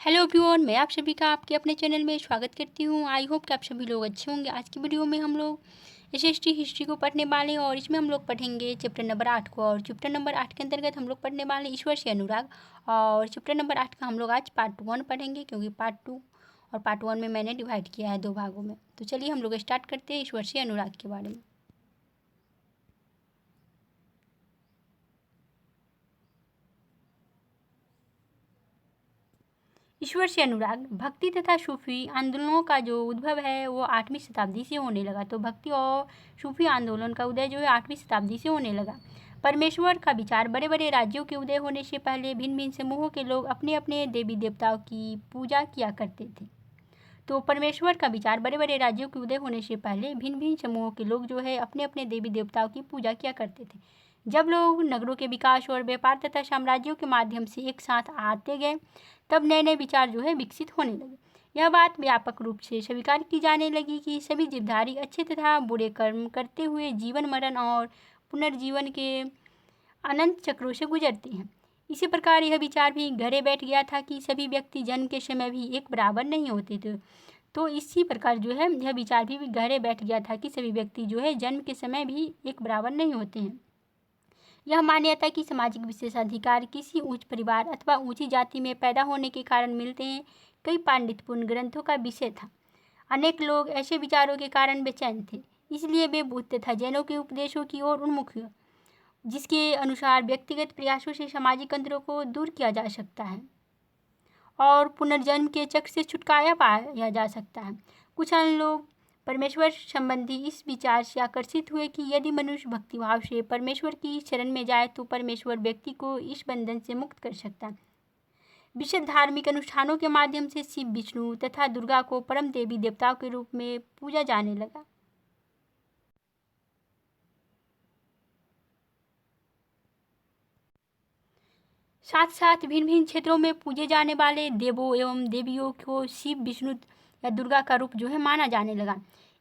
Hello everyone, मैं आप सभी का आपके अपने चैनल में स्वागत करती हूँ। आई होप कि आप सभी लोग अच्छे होंगे। आज की वीडियो में हम लोग एसएसटी हिस्ट्री को पढ़ने वाले हैं और इसमें हम लोग पढ़ेंगे चैप्टर नंबर 8 को। और चैप्टर नंबर 8 के अंतर्गत हम लोग पढ़ने वाले हैं ईश्वर से अनुराग। और चैप्टर नंबर 8 का हम लोग आज पार्ट 1 पढ़ेंगे, क्योंकि पार्ट 2 और पार्ट 1 में मैंने डिवाइड किया है 2 भागों में। तो चलिए हम लोग स्टार्ट करते हैं ईश्वर से अनुराग के बारे में। ईश्वर से अनुराग भक्ति तथा सूफी आंदोलनों का जो उद्भव है वो 8वीं शताब्दी से होने लगा। तो भक्ति और सूफी आंदोलन का उदय जो है 8वीं शताब्दी से होने लगा। परमेश्वर का विचार बड़े बड़े राज्यों के उदय होने से पहले भिन्न भिन्न समूहों के लोग अपने अपने देवी देवताओं की पूजा किया करते थे। तो परमेश्वर का विचार बड़े बड़े राज्यों के उदय होने से पहले भिन्न भिन्न समूहों के लोग जो है अपने अपने देवी देवताओं की पूजा किया करते थे। जब लोग नगरों के विकास और व्यापार तथा साम्राज्यों के माध्यम से एक साथ आते गए, तब नए नए विचार जो है विकसित होने लगे। यह बात व्यापक रूप से स्वीकार की जाने लगी कि सभी जीवधारी अच्छे तथा बुरे कर्म करते हुए जीवन मरण और पुनर्जीवन के अनंत चक्रों से गुजरते हैं। इसी प्रकार यह विचार भी गहरे बैठ गया था कि सभी व्यक्ति जन्म के समय भी एक बराबर नहीं होते थे। तो इसी प्रकार जो है यह विचार भी गहरे बैठ गया था कि सभी व्यक्ति जो है जन्म के समय भी एक बराबर नहीं होते हैं। यह मान्यता कि सामाजिक विशेषाधिकार किसी उच्च परिवार अथवा ऊंची जाति में पैदा होने के कारण मिलते हैं, कई पांडित्यपूर्ण ग्रंथों का विषय था। अनेक लोग ऐसे विचारों के कारण बेचैन थे, इसलिए वे बौद्ध तथा जैनों के उपदेशों की ओर उन्मुख हुए, जिसके अनुसार व्यक्तिगत प्रयासों से सामाजिक अंतरों को दूर किया जा सकता है और पुनर्जन्म के चक्र से छुटकारा पाया जा सकता है। कुछ अन्य लोग परमेश्वर संबंधी इस विचार से आकर्षित हुए कि यदि मनुष्य भक्तिभाव से परमेश्वर की शरण में जाए तो परमेश्वर व्यक्ति को इस बंधन से मुक्त कर सकता है। विशेष धार्मिक अनुष्ठानों के माध्यम से शिव, विष्णु तथा दुर्गा को परम देवी देवताओं के रूप में पूजा जाने लगा। साथ साथ भिन्न भिन्न क्षेत्रों में पूजे जाने वाले देवों एवं देवियों को शिव, विष्णु या दुर्गा का रूप जो है माना जाने लगा।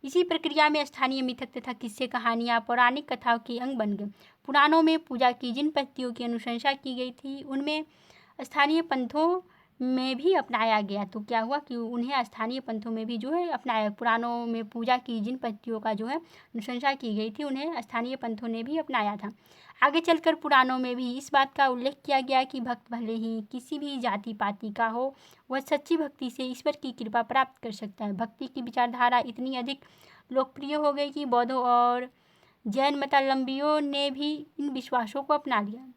इसी प्रक्रिया में स्थानीय मिथक तथा किस्से कहानियाँ पौराणिक कथाओं के अंग बन गए। पुराणों में पूजा की जिन पद्धतियों की अनुशंसा की गई थी उनमें स्थानीय पंथों में भी अपनाया गया। तो क्या हुआ कि उन्हें स्थानीय पंथों में भी जो है अपनाया। पुराणों में पूजा की जिन पद्धतियों का जो है अनुशंसा की गई थी उन्हें स्थानीय पंथों ने भी अपनाया था। आगे चलकर पुराणों में भी इस बात का उल्लेख किया गया कि भक्त भले ही किसी भी जाति पाति का हो, वह सच्ची भक्ति से ईश्वर की कृपा प्राप्त कर सकता है। भक्ति की विचारधारा इतनी अधिक लोकप्रिय हो गई कि बौद्धों और जैन मतावलंबियों ने भी इन विश्वासों को अपना लिया।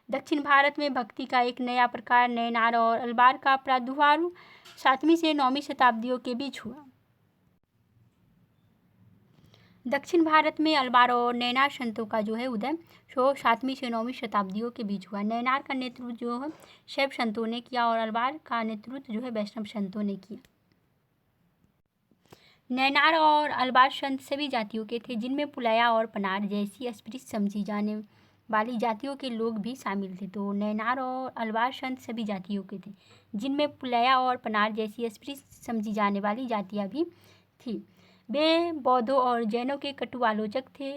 दक्षिण भारत में भक्ति का एक नया प्रकार नैनार और अलवार का प्रादुर्भाव 7वीं से 9वीं शताब्दियों के बीच हुआ। दक्षिण भारत में अलवार और नैनार संतों का जो है उदय 7वीं से 9वीं शताब्दियों के बीच हुआ। नैनार का नेतृत्व जो है शैव संतों ने किया और अलवार का नेतृत्व जो है वैष्णव संतों ने किया। नैनार और अलवार संत सभी जातियों के थे, जिनमें पुलया और पनार जैसी अस्पृश्य समझी जाने वाली जातियों के लोग भी शामिल थे। तो नैनार और अलवार संत सभी जातियों के थे, जिनमें पुलया और पनार जैसी अस्पृश्य समझी जाने वाली जातियाँ भी थी। वे बौद्धों और जैनों के कटु आलोचक थे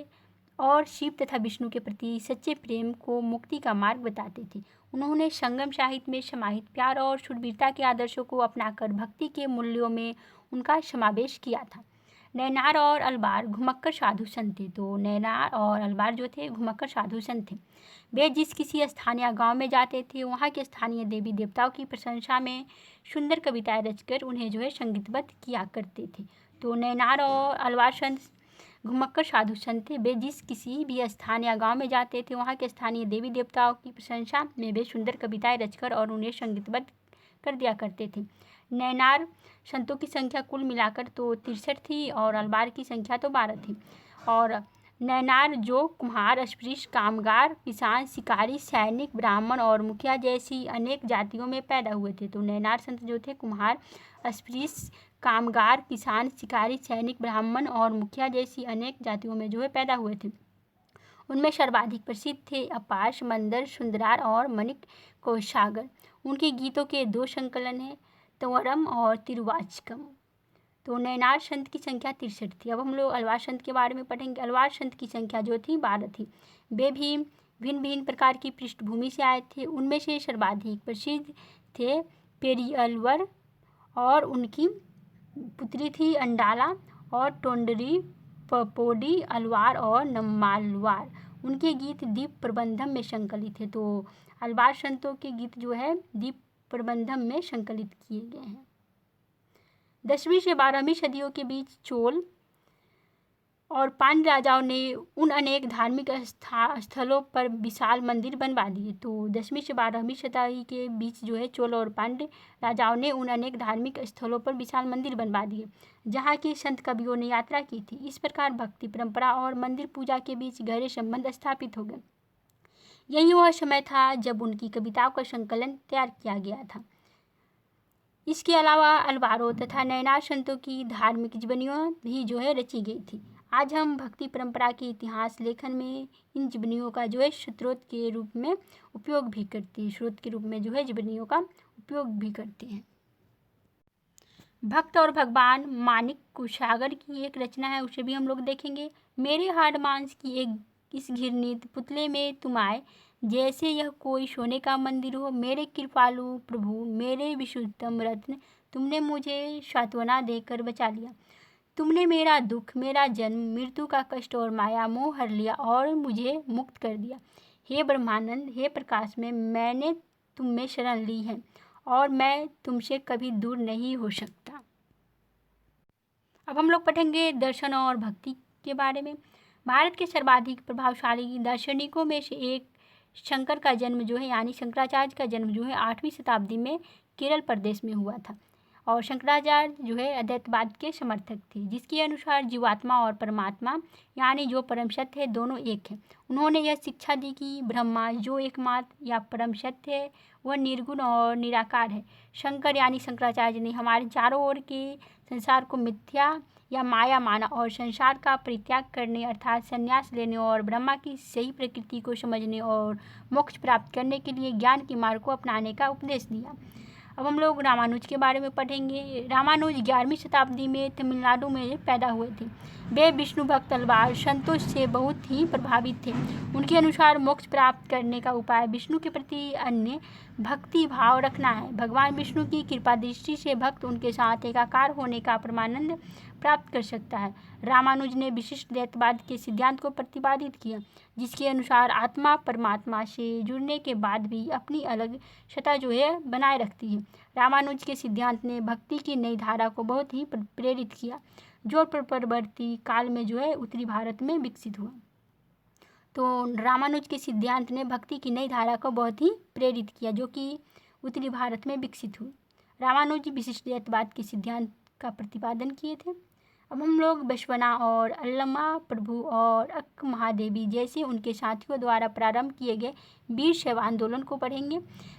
और शिव तथा विष्णु के प्रति सच्चे प्रेम को मुक्ति का मार्ग बताते थे। उन्होंने संगम साहित्य में समाहित प्यार और शूरवीरता के आदर्शों को अपनाकर भक्ति के मूल्यों में उनका समावेश किया था। नैनार और अलवार घुमक्कर साधु संत थे। तो नैनार और अलवार जो थे घुमक्कर साधु संत थे। वे जिस किसी स्थानीय गांव में जाते थे, वहाँ के स्थानीय देवी देवताओं की प्रशंसा में सुंदर कविताएं रचकर उन्हें जो है संगीतबद्ध किया करते थे। तो नैनार और अलवार संत घुमक्कर साधु संत थे। वे जिस किसी भी स्थानीय गांव में जाते थे, वहाँ के स्थानीय देवी देवताओं की प्रशंसा में वे सुंदर कविताएं रचकर और उन्हें संगीतबद्ध कर दिया करते थे। नैनार संतों की संख्या कुल मिलाकर तो 63 थी और अलवार की संख्या तो 12 थी। और नैनार जो कुम्हार, अस्पृश्य, कामगार, किसान, शिकारी, सैनिक, ब्राह्मण और मुखिया जैसी अनेक जातियों में पैदा हुए थे। तो नैनार संत जो थे कुम्हार, अस्पृश्य, कामगार, किसान, शिकारी, सैनिक, ब्राह्मण और मुखिया जैसी अनेक जातियों में जो है पैदा हुए थे। उनमें सर्वाधिक प्रसिद्ध थे अपार, समंदर, सुंदरार और मणिक कोशागर। उनके गीतों के 2 संकलन हैं, तंवरम और तिरुवाचकम। तो नैनार संत की संख्या 63 थी। अब हम लोग अलवार संत के बारे में पढ़ेंगे। अलवार संत की संख्या जो थी 12 थी। वे भी भिन्न भिन्न प्रकार की पृष्ठभूमि से आए थे। उनमें से सर्वाधिक प्रसिद्ध थे पेरियलवर और उनकी पुत्री थी अंडाला और टोंडरी, पपोडी, अलवार और नम्मालवार। उनके गीत दीप प्रबंधम में संकलित है। तो अलवार संतों के गीत जो है दीप प्रबंधम में संकलित किए गए हैं। 10वीं से 12वीं सदियों के बीच चोल और पांड्य राजाओं ने उन अनेक धार्मिक स्थलों पर विशाल मंदिर बनवा दिए। तो 10वीं से 12वीं शताब्दी के बीच जो है चोल और पांड्य राजाओं ने उन अनेक धार्मिक स्थलों पर विशाल मंदिर बनवा दिए जहाँ के संत कवियों ने यात्रा की थी। इस प्रकार भक्ति परंपरा और मंदिर पूजा के बीच गहरे संबंध स्थापित हो गए। यही वह समय था जब उनकी कविताओं का संकलन तैयार किया गया था। इसके अलावा अलवारों तथा नयनार संतों की धार्मिक जीवनियों भी जो है रची गई थी। आज हम भक्ति परंपरा के इतिहास लेखन में इन जीवनियों का जो है स्रोत के रूप में उपयोग भी करते हैं। स्रोत के रूप में जो है जीवनियों का उपयोग भी करते हैं। भक्त और भगवान माणिक कुशागर की एक रचना है, उसे भी हम लोग देखेंगे। मेरे हाड़ मांस की एक इस घृणित पुतले में तुम आए, जैसे यह कोई सोने का मंदिर हो। मेरे कृपालु प्रभु, मेरे विशुद्धतम रत्न, तुमने मुझे सांत्वना देकर बचा लिया। तुमने मेरा दुख, मेरा जन्म, मृत्यु का कष्ट और माया मोह हर लिया और मुझे मुक्त कर दिया। हे ब्रह्मानंद, हे प्रकाश में, मैंने तुम में शरण ली है और मैं तुमसे कभी दूर नहीं हो सकता। अब हम लोग पढ़ेंगे दर्शन और भक्ति के बारे में। भारत के सर्वाधिक प्रभावशाली दार्शनिकों में से एक शंकर का जन्म जो है यानी शंकराचार्य का जन्म जो है 8वीं शताब्दी में केरल प्रदेश में हुआ था। और शंकराचार्य जो है अद्वैतवाद के समर्थक थे, जिसके अनुसार जीवात्मा और परमात्मा यानी जो परम सत्य है दोनों एक है। उन्होंने यह शिक्षा दी कि ब्रह्मा जो एकमात्र या परम सत्य है वह निर्गुण और निराकार है। शंकर यानी शंकराचार्य ने हमारे चारों ओर के संसार को मिथ्या या माया माना और संसार का परित्याग करने अर्थात संन्यास लेने और ब्रह्मा की सही प्रकृति को समझने और मोक्ष प्राप्त करने के लिए ज्ञान के मार्ग को अपनाने का उपदेश दिया। अब हम लोग रामानुज के बारे में पढ़ेंगे। रामानुज 11वीं शताब्दी में तमिलनाडु में पैदा हुए थे। वे विष्णु भक्त अलवार संतों से बहुत ही प्रभावित थे। उनके अनुसार मोक्ष प्राप्त करने का उपाय विष्णु के प्रति अन्य भक्ति भाव रखना है। भगवान विष्णु की कृपा दृष्टि से भक्त उनके साथ एकाकार होने का परमानंद प्राप्त कर सकता है। रामानुज ने विशिष्ट द्वैतवाद के सिद्धांत को प्रतिपादित किया, जिसके अनुसार आत्मा परमात्मा से जुड़ने के बाद भी अपनी अलग सत्ता जो है बनाए रखती है। रामानुज के सिद्धांत ने भक्ति की नई धारा को बहुत ही प्रेरित किया, जो परवर्ती काल में जो है उत्तरी भारत में विकसित हुआ। तो रामानुज के सिद्धांत ने भक्ति की नई धारा को बहुत ही प्रेरित किया, जो कि उत्तरी भारत में विकसित हुई। रामानुज विशिष्ट द्वैतवाद के सिद्धांत का प्रतिपादन किए थे। अब हम लोग बसवना और अल्लमा प्रभु और अक्क महादेवी जैसे उनके साथियों द्वारा प्रारंभ किए गए वीर शैव आंदोलन को पढ़ेंगे।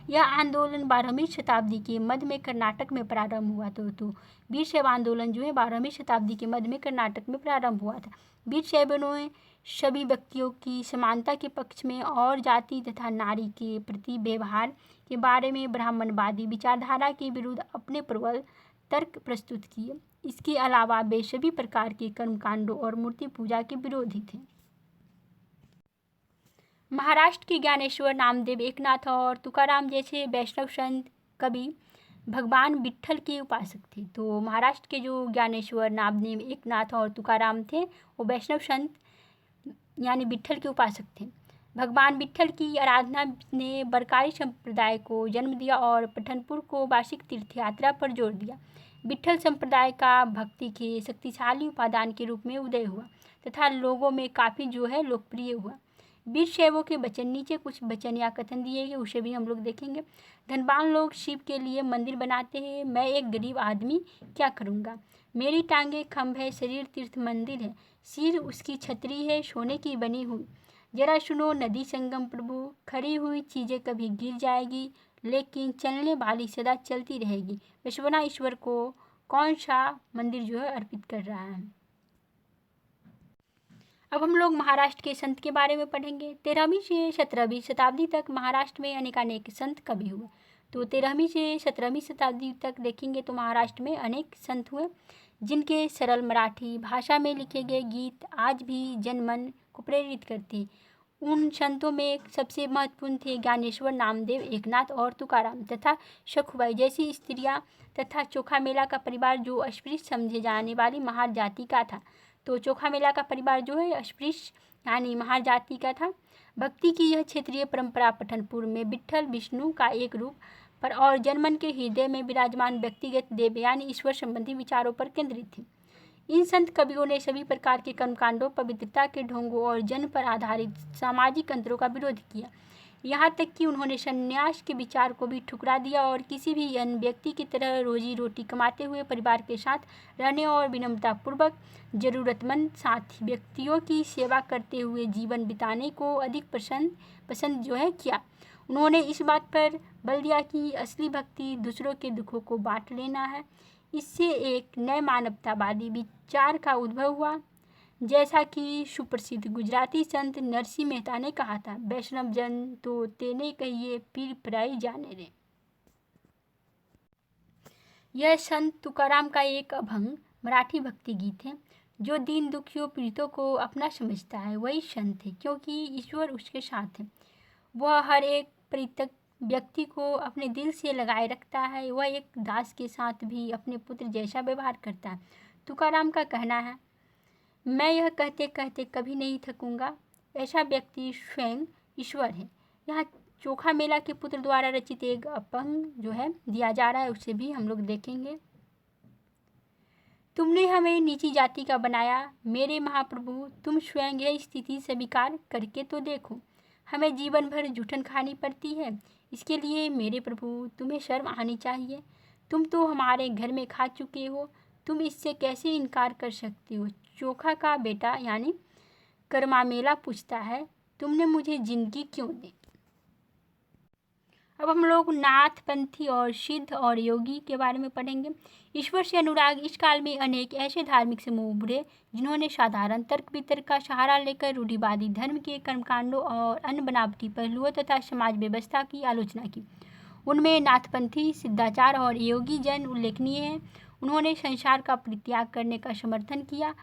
यह आंदोलन 12वीं शताब्दी के मध्य में कर्नाटक में प्रारंभ हुआ। तो वीर शैव आंदोलन जो है 12वीं शताब्दी के मध्य में कर्नाटक में प्रारंभ हुआ था। वीर शैवों ने सभी व्यक्तियों की समानता के पक्ष में और जाति तथा नारी के प्रति व्यवहार के बारे में ब्राह्मणवादी विचारधारा के विरुद्ध अपने प्रबल तर्क प्रस्तुत किए। इसके अलावा वे सभी प्रकार के कर्मकांडों और मूर्ति पूजा के विरोधी थे। महाराष्ट्र के ज्ञानेश्वर, नामदेव, एकनाथ और तुकाराम जैसे वैष्णव संत कवि भगवान विट्ठल के उपासक थे। तो महाराष्ट्र के जो ज्ञानेश्वर, नामदेव, एकनाथ और तुकाराम थे वो वैष्णव संत यानी विट्ठल के उपासक थे। भगवान विट्ठल की आराधना ने बरकारी संप्रदाय को जन्म दिया और पठनपुर को वार्षिक तीर्थ यात्रा पर जोर दिया। विट्ठल संप्रदाय का भक्ति के शक्तिशाली उपादान के रूप में उदय हुआ तथा लोगों में काफ़ी जो है लोकप्रिय हुआ। वीर शैवों के वचन, नीचे कुछ वचन या कथन दिए गए, उसे भी हम लोग देखेंगे। धनवान लोग शिव के लिए मंदिर बनाते हैं, मैं एक गरीब आदमी क्या करूँगा। मेरी टांगे खम्भ है, शरीर तीर्थ मंदिर है, सिर उसकी छतरी है सोने की बनी हुई। जरा सुनो नदी संगम प्रभु, खड़ी हुई चीज़ें कभी गिर जाएगी लेकिन चलने वाली सदा चलती रहेगी। बसवना ईश्वर को कौन सा मंदिर जो है अर्पित कर रहा है। अब हम लोग महाराष्ट्र के संत के बारे में पढ़ेंगे। 13वीं से 17वीं शताब्दी तक महाराष्ट्र में अनेकानेक संत कवि हुए। तो 13वीं से 17वीं शताब्दी तक देखेंगे तो महाराष्ट्र में अनेक संत हुए, जिनके सरल मराठी भाषा में लिखे गए गीत आज भी जनमन को प्रेरित करते हैं। उन संतों में सबसे महत्वपूर्ण थे ज्ञानेश्वर, नामदेव, एकनाथ और तुकाराम तथा सखुबाई जैसी स्त्रियां तथा चोखा मेला का परिवार जो अस्पृश्य समझे जाने वाली महार जाति का था। तो चोखा मेला का परिवार जो है अस्पृश्य यानी महार जाति का था। भक्ति की यह क्षेत्रीय परंपरा पठनपुर में विट्ठल विष्णु का एक रूप पर और जनमन के हृदय में विराजमान व्यक्तिगत देव यानी ईश्वर संबंधी विचारों पर केंद्रित थी। इन संत कवियों ने सभी प्रकार के कर्मकांडों, पवित्रता के ढोंगों और जन पर आधारित सामाजिक अंतरों का विरोध किया। यहाँ तक कि उन्होंने संन्यास के विचार को भी ठुकरा दिया और किसी भी अन्य व्यक्ति की तरह रोजी रोटी कमाते हुए परिवार के साथ रहने और विनम्रतापूर्वक जरूरतमंद साथी व्यक्तियों की सेवा करते हुए जीवन बिताने को अधिक पसंद जो है किया। उन्होंने इस बात पर बल दिया कि असली भक्ति दूसरों के दुखों को बांट लेना है। इससे एक नए मानवतावादी विचार का उद्भव हुआ। जैसा कि सुप्रसिद्ध गुजराती संत नरसिंह मेहता ने कहा था, वैष्णव जन तो तेने कहिए पीर पराई जाने रे। यह संत तुकाराम का एक अभंग मराठी भक्ति गीत है। जो दीन दुखियों पीड़ितों को अपना समझता है वही संत है, क्योंकि ईश्वर उसके साथ है। वह हर एक परित्यक्त व्यक्ति को अपने दिल से लगाए रखता है। वह एक दास के साथ भी अपने पुत्र जैसा व्यवहार करता है। तुकाराम का कहना है, मैं यह कहते कहते कभी नहीं थकूंगा। ऐसा व्यक्ति स्वयं ईश्वर है। यहाँ चोखा मेला के पुत्र द्वारा रचित एक अभंग जो है दिया जा रहा है, उसे भी हम लोग देखेंगे। तुमने हमें नीची जाति का बनाया मेरे महाप्रभु, तुम स्वयं यह स्थिति स्वीकार करके तो देखो। हमें जीवन भर जूठन खानी पड़ती है। इसके लिए मेरे प्रभु तुम्हें शर्म आनी चाहिए। तुम तो हमारे घर में खा चुके हो, तुम इससे कैसे इनकार कर सकते हो। चोखा का बेटा यानी करमामेला पूछता है, तुमने मुझे जिंदगी क्यों दी। अब हम लोग नाथपंथी और सिद्ध और योगी के बारे में पढ़ेंगे। ईश्वर से अनुराग इस काल में अनेक ऐसे धार्मिक समूह उभरे जिन्होंने साधारण तर्क वितर्क का सहारा लेकर रूढ़िवादी धर्म के कर्मकांडों और अन्य बनावटी पहलुओं तथा समाज व्यवस्था की आलोचना की। उनमें नाथपंथी, सिद्धाचार और योगी जन उल्लेखनीय हैं। उन्होंने संसार का परित्याग करने का समर्थन किया।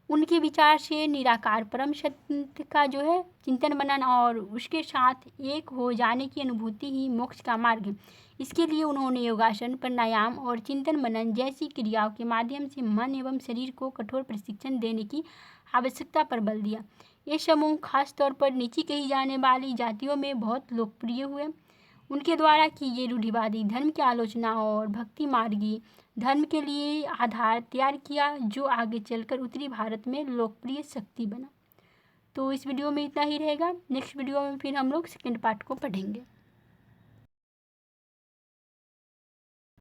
उनके विचार से निराकार परम सत्य का जो है चिंतन मनन और उसके साथ एक हो जाने की अनुभूति ही मोक्ष का मार्ग है। इसके लिए उन्होंने योगासन, प्राणायाम और चिंतन मनन जैसी क्रियाओं के माध्यम से मन एवं शरीर को कठोर प्रशिक्षण देने की आवश्यकता पर बल दिया। ये समूह खास तौर पर नीची कही जाने वाली जातियों में बहुत लोकप्रिय हुए। उनके द्वारा किए रूढ़िवादी धर्म की आलोचना और भक्ति मार्गी धर्म के लिए आधार तैयार किया, जो आगे चलकर उत्तरी भारत में लोकप्रिय शक्ति बना। तो इस वीडियो में इतना ही रहेगा। नेक्स्ट वीडियो में फिर हम लोग सेकेंड पार्ट को पढ़ेंगे।